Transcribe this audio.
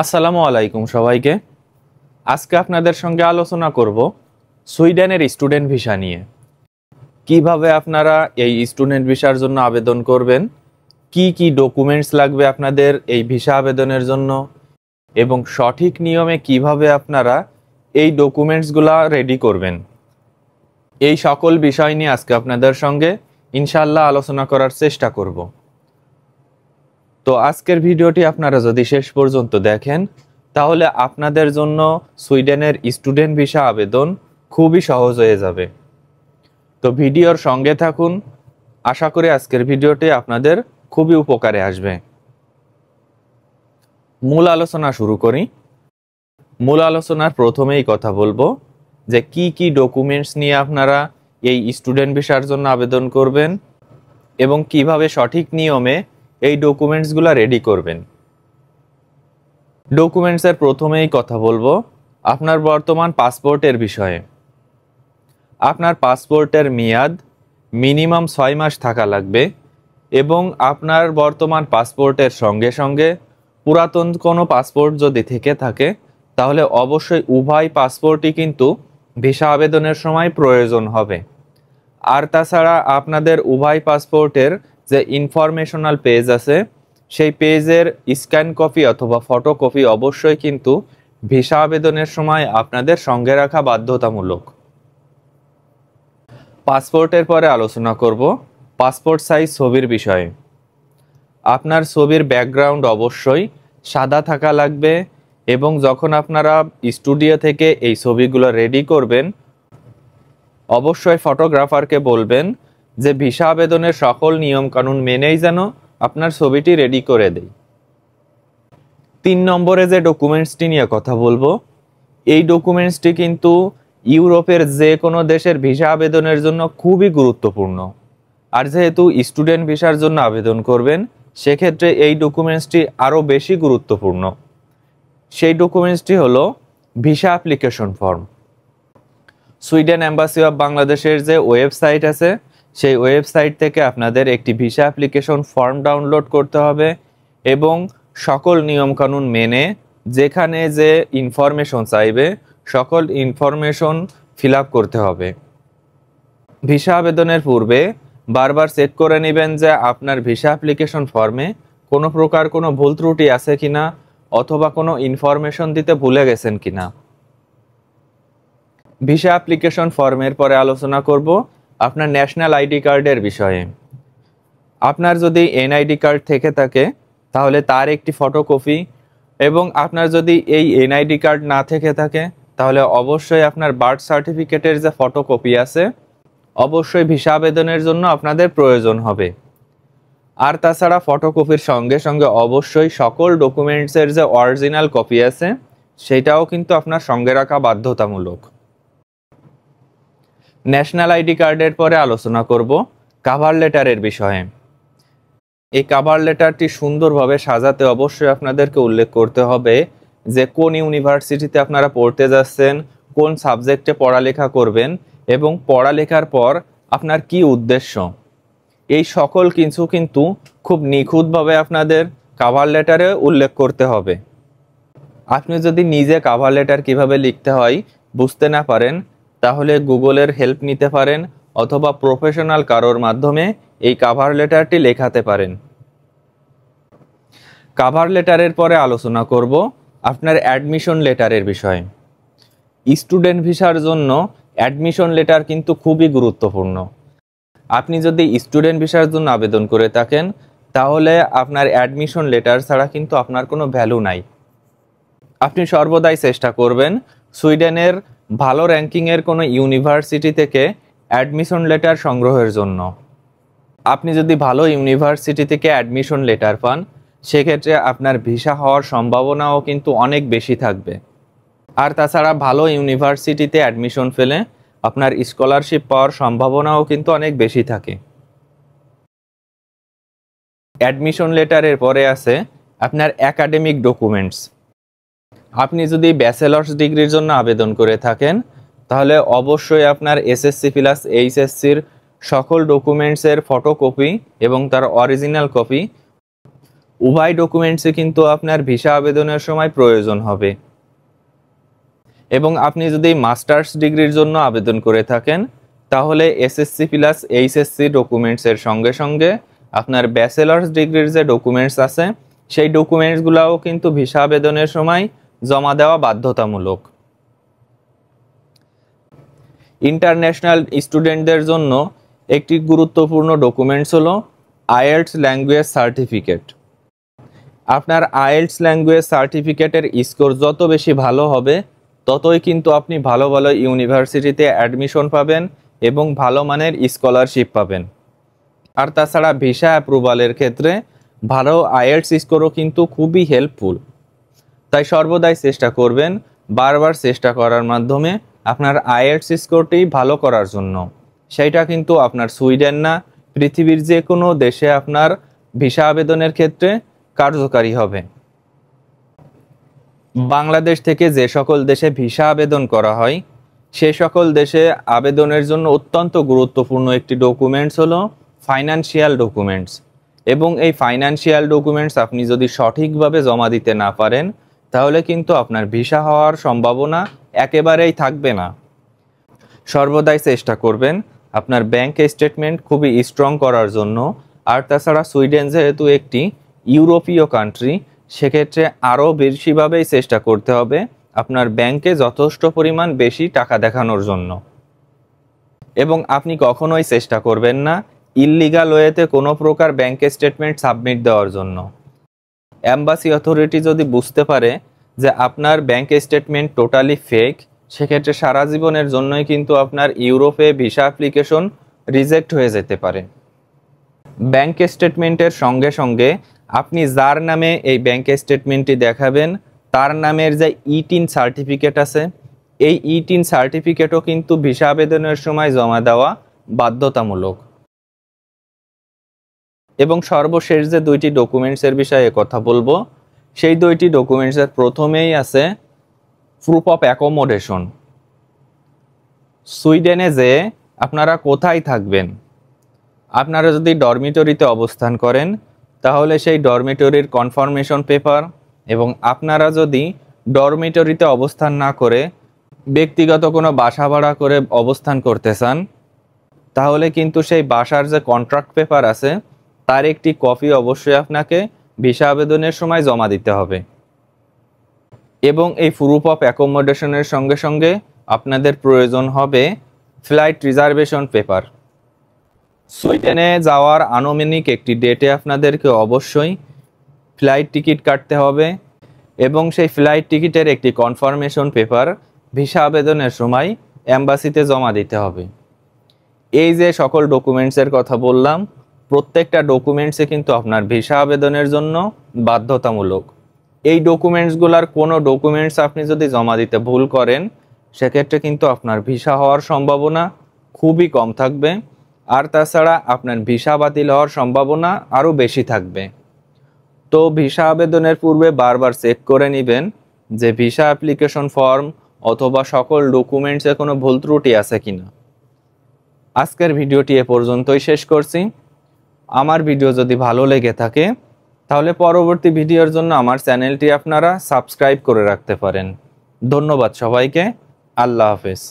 আসসালামু আলাইকুম সবাইকে। আজকে আপনাদের সঙ্গে আলোচনা করব সুইডেনের স্টুডেন্ট ভিসা নিয়ে। কিভাবে আপনারা এই স্টুডেন্ট ভিসার জন্য আবেদন করবেন, কি কি ডকুমেন্টস লাগবে আপনাদের এই ভিসা আবেদনের জন্য, এবং সঠিক নিয়মে কিভাবে আপনারা এই ডকুমেন্টসগুলো রেডি করবেন। এই সকল বিষয় নিয়ে আজকে আপনাদের সঙ্গে ইনশাআল্লাহ আলোচনা করার চেষ্টা করব। তো আজকের ভিডিওটি আপনারা যদি শেষ পর্যন্ত দেখেন তাহলে আপনাদের জন্য সুইডেনের স্টুডেন্ট ভিসা আবেদন খুবই সহজ হয়ে যাবে। তো ভিডিওর সঙ্গে থাকুন, আশা করি আজকের ভিডিওটি আপনাদের খুবই উপকারে আসবে। মূল আলোচনা শুরু করি। মূল আলোচনার প্রথমেই কথা বলবো যে কি কি ডকুমেন্টস নিয়ে আপনারা এই স্টুডেন্ট ভিসার জন্য আবেদন করবেন এবং কিভাবে সঠিক নিয়মে এই ডকুমেন্টসগুলো রেডি করবেন। ডকুমেন্টসের প্রথমেই কথা বলবো আপনার বর্তমান পাসপোর্টের বিষয়ে। আপনার পাসপোর্টের মেয়াদ মিনিমাম 6 মাস থাকা লাগবে এবং আপনার বর্তমান পাসপোর্টের সঙ্গে সঙ্গে পুরাতন কোনো পাসপোর্ট যদি থেকে থাকে তাহলে অবশ্যই উভয় পাসপোর্টই কিন্তু ভিসা আবেদনের সময় প্রয়োজন হবে। আর তাছাড়া আপনাদের উভয় পাসপোর্টের যে ইনফরমেশনাল পেজ আছে সেই পেজের স্ক্যান কপি অথবা ফটোকপি অবশ্যই কিন্তু ভিসা আবেদনের সময় আপনাদের সঙ্গে রাখা বাধ্যতামূলক। পাসপোর্টের পরে আলোচনা করব পাসপোর্ট সাইজ ছবির বিষয়ে। আপনার ছবির ব্যাকগ্রাউন্ড অবশ্যই সাদা থাকা লাগবে এবং যখন আপনারা স্টুডিও থেকে এই ছবিগুলো রেডি করবেন অবশ্যই ফটোগ্রাফারকে বলবেন যে ভিসা আবেদনের সকল নিয়মকানুন মেনেই যেন আপনার ছবিটি রেডি করে দেয়। 3 নম্বরে যে ডকুমেন্টসটি নিয়ে কথা বলবো এই ডকুমেন্টসটি কিন্তু ইউরোপের যে কোনো দেশের ভিসা আবেদনের জন্য খুবই গুরুত্বপূর্ণ। আর যেহেতু স্টুডেন্ট ভিসার জন্য আবেদন করবেন সেক্ষেত্রে এই ডকুমেন্টসটি আরও বেশি গুরুত্বপূর্ণ। সেই ডকুমেন্টসটি হলো visa application form. Sweden embassy of বাংলাদেশের যে ওয়েবসাইট আছে সেই ওয়েবসাইট থেকে আপনাদের একটি ভিসা অ্যাপ্লিকেশন ফর্ম ডাউনলোড করতে হবে এবং সকল নিয়মকানুন মেনে যেখানে যে ইনফরমেশন চাইবে সকল ইনফরমেশন ফিল আপ করতে হবে। ভিসা আবেদনের পূর্বে বারবার চেক করে নেবেন যে আপনার ভিসা অ্যাপ্লিকেশন ফর্মে কোনো প্রকার কোনো ভুল ত্রুটি আছে কিনা অথবা কোনো ইনফরমেশন দিতে ভুলে গেছেন কিনা। ভিসা অ্যাপ্লিকেশন ফর্মের পরে আলোচনা করব আপনার ন্যাশনাল আইডি কার্ডের বিষয়ে। আপনার যদি এনআইডি কার্ড থেকে থাকে তাহলে তার একটি ফটোকপি এবং আপনার যদি এই এনআইডি কার্ড না থেকে থাকে তাহলে অবশ্যই আপনার বার্থ সার্টিফিকেটের যে ফটোকপি আছে অবশ্যই ভিসা আবেদনের জন্য আপনাদের প্রয়োজন হবে। আর তাছাড়া ফটোকপির সঙ্গে সঙ্গে অবশ্যই সকল ডকুমেন্টসের যে অরিজিনাল কপি আছে সেটাও কিন্তু আপনার সঙ্গে রাখা বাধ্যতামূলক। ন্যাশনাল আইডি কার্ডের পরে আলোচনা করব কভার লেটারের বিষয়ে। এই কভার লেটারটি সুন্দরভাবে সাজাতে অবশ্যই আপনাদেরকে উল্লেখ করতে হবে যে কোন ইউনিভার্সিটিতে আপনারা পড়তে যাচ্ছেন, কোন সাবজেক্টে পড়ালেখা করবেন এবং পড়ালেখার পর আপনার কি উদ্দেশ্য। এই সকল কিছু কিন্তু খুব নিখুঁতভাবে আপনাদের কভার লেটারে উল্লেখ করতে হবে। আপনি যদি নিজে কভার লেটার কিভাবে লিখতে হয় বুঝতে না পারেন তাহলে গুগলের হেল্প নিতে পারেন অথবা প্রফেশনাল কারোর মাধ্যমে এই কভার লেটারটি লেখাতে পারেন। কভার লেটারের পরে আলোচনা করব আপনার অ্যাডমিশন লেটারের বিষয়ে। স্টুডেন্ট ভিসার জন্য অ্যাডমিশন লেটার কিন্তু খুবই গুরুত্বপূর্ণ। আপনি যদি স্টুডেন্ট ভিসার জন্য আবেদন করে থাকেন তাহলে আপনার অ্যাডমিশন লেটার ছাড়া কিন্তু আপনার কোনো ভ্যালু নাই। আপনি সর্বদাই চেষ্টা করবেন সুইডেনের ভালো র্যাঙ্কিংয়ের কোনো ইউনিভার্সিটি থেকে অ্যাডমিশন লেটার সংগ্রহের জন্য। আপনি যদি ভালো ইউনিভার্সিটি থেকে অ্যাডমিশন লেটার পান সেক্ষেত্রে আপনার ভিসা হওয়ার সম্ভাবনাও কিন্তু অনেক বেশি থাকবে। আর তাছাড়া ভালো ইউনিভার্সিটিতে অ্যাডমিশন পেলে আপনার স্কলারশিপ পাওয়ার সম্ভাবনাও কিন্তু অনেক বেশি থাকে। অ্যাডমিশন লেটারের পরে আছে আপনার একাডেমিক ডকুমেন্টস। আপনি যদি ব্যাচেলার্স ডিগ্রির জন্য আবেদন করে থাকেন তাহলে অবশ্যই আপনার এসএসসি প্লাস এইচএসসির সকল ডকুমেন্টসের ফটোকপি এবং তার অরিজিনাল কপি উভয় ডকুমেন্টসই কিন্তু আপনার ভিসা আবেদনের সময় প্রয়োজন হবে। এবং আপনি যদি মাস্টার্স ডিগ্রির জন্য আবেদন করে থাকেন তাহলে এসএসসি প্লাস এইচএসসি ডকুমেন্টসের সঙ্গে সঙ্গে আপনার ব্যাচেলার্স ডিগ্রির যে ডকুমেন্টস আছে সেই ডকুমেন্টসগুলোও কিন্তু ভিসা আবেদনের সময় জমা দেওয়া বাধ্যতামূলক। ইন্টারন্যাশনাল স্টুডেন্টদের জন্য একটি গুরুত্বপূর্ণ ডকুমেন্টস হলো আইএলটিএস ল্যাঙ্গুয়েজ সার্টিফিকেট। আপনার আইএলটিএস ল্যাঙ্গুয়েজ সার্টিফিকেটের স্কোর যত বেশি ভালো হবে ততই কিন্তু আপনি ভালো ভালো ইউনিভার্সিটিতে অ্যাডমিশন পাবেন এবং ভালো মানের স্কলারশিপ পাবেন। আর তাছাড়া ভিসা অ্যাপ্রুভালের ক্ষেত্রে ভালো আইএলটিএস স্কোরও কিন্তু খুবই হেল্পফুল। তাই সর্বদাই চেষ্টা করবেন বারবার চেষ্টা করার মাধ্যমে আপনার আইএলটিএস স্কোরটি ভালো করার জন্য। সেইটা কিন্তু আপনার সুইডেন না, পৃথিবীর যে কোনো দেশে আপনার ভিসা আবেদনের ক্ষেত্রে কার্যকারী হবে। বাংলাদেশ থেকে যে সকল দেশে ভিসা আবেদন করা হয় সে সকল দেশে আবেদনের জন্য অত্যন্ত গুরুত্বপূর্ণ একটি ডকুমেন্টস হলো ফাইন্যান্সিয়াল ডকুমেন্টস। এবং এই ফাইন্যান্সিয়াল ডকুমেন্টস আপনি যদি সঠিকভাবে জমা দিতে না পারেন তাহলে কিন্তু আপনার ভিসা হওয়ার সম্ভাবনা একেবারেই থাকবে না। সর্বদাই চেষ্টা করবেন আপনার ব্যাংক স্টেটমেন্ট খুবই স্ট্রং করার জন্য। আর তাছাড়া সুইডেন যেহেতু একটি ইউরোপীয় কান্ট্রি সেক্ষেত্রে আরও বেশিভাবেই চেষ্টা করতে হবে আপনার ব্যাংকে যথেষ্ট পরিমাণ বেশি টাকা দেখানোর জন্য। এবং আপনি কখনোই চেষ্টা করবেন না ইললিগাল ওয়েতে কোনো প্রকার ব্যাংক স্টেটমেন্ট সাবমিট দেওয়ার জন্য। এম্বাসি অথরিটি যদি বুঝতে পারে যে আপনার ব্যাংক স্টেটমেন্ট টোটালি ফেক সেক্ষেত্রে সারা জীবনের জন্যই কিন্তু আপনার ইউরোপে ভিসা অ্যাপ্লিকেশন রিজেক্ট হয়ে যেতে পারে। ব্যাংক স্টেটমেন্টের সঙ্গে সঙ্গে আপনি যার নামে এই ব্যাংক স্টেটমেন্টটি দেখাবেন তার নামের যে ই-3 সার্টিফিকেট আছে এই ই-3 সার্টিফিকেটও কিন্তু ভিসা আবেদনের সময় জমা দেওয়া বাধ্যতামূলক। এবং সর্বশেষ যে দুইটি ডকুমেন্টসের বিষয়ে কথা বলবো সেই দুইটি ডকুমেন্টসের প্রথমেই আছে প্রুফ অফ অ্যাকোমোডেশন। সুইডেনে যে আপনারা কোথায় থাকবেন, আপনারা যদি ডরমিটরিতে অবস্থান করেন তাহলে সেই ডরমিটরির কনফার্মেশন পেপার, এবং আপনারা যদি ডরমিটরিতে অবস্থান না করে ব্যক্তিগত কোনো বাসা ভাড়া করে অবস্থান করতে চান তাহলে কিন্তু সেই বাসার যে কন্ট্রাক্ট পেপার আছে তার একটি কপি অবশ্যই আপনাকে ভিসা আবেদনের সময় জমা দিতে হবে। এবং এই প্রুফ অফ অ্যাকোমোডেশনের সঙ্গে সঙ্গে আপনাদের প্রয়োজন হবে ফ্লাইট রিজার্ভেশন পেপার। সুইডেনে যাওয়ার আনুমানিক একটি ডেটে আপনাদেরকে অবশ্যই ফ্লাইট টিকিট কাটতে হবে এবং সেই ফ্লাইট টিকিটের একটি কনফার্মেশন পেপার ভিসা আবেদনের সময় এম্বাসিতে জমা দিতে হবে। এই যে সকল ডকুমেন্টসের কথা বললাম প্রত্যেকটা ডকুমেন্টসে কিন্তু আপনার ভিসা আবেদনের জন্য বাধ্যতামূলক। এই ডকুমেন্টসগুলোর কোনো ডকুমেন্টস আপনি যদি জমা দিতে ভুল করেন সেক্ষেত্রে কিন্তু আপনার ভিসা হওয়ার সম্ভাবনা খুবই কম থাকবে। আর তাছাড়া আপনার ভিসা বাতিল হওয়ার সম্ভাবনা আরও বেশি থাকবে। তো ভিসা আবেদনের পূর্বে বারবার চেক করে নেবেন যে ভিসা অ্যাপ্লিকেশন ফর্ম অথবা সকল ডকুমেন্টসে কোনো ভুল ত্রুটি আছে কিনা। আজকের ভিডিওটি এ পর্যন্তই শেষ করছি। আমার ভিডিও যদি ভালো লেগে থাকে তাহলে পরবর্তী ভিডিওর জন্য আমার চ্যানেলটি আপনারা সাবস্ক্রাইব করে রাখতে পারেন। ধন্যবাদ সবাইকে। আল্লাহ হাফেজ।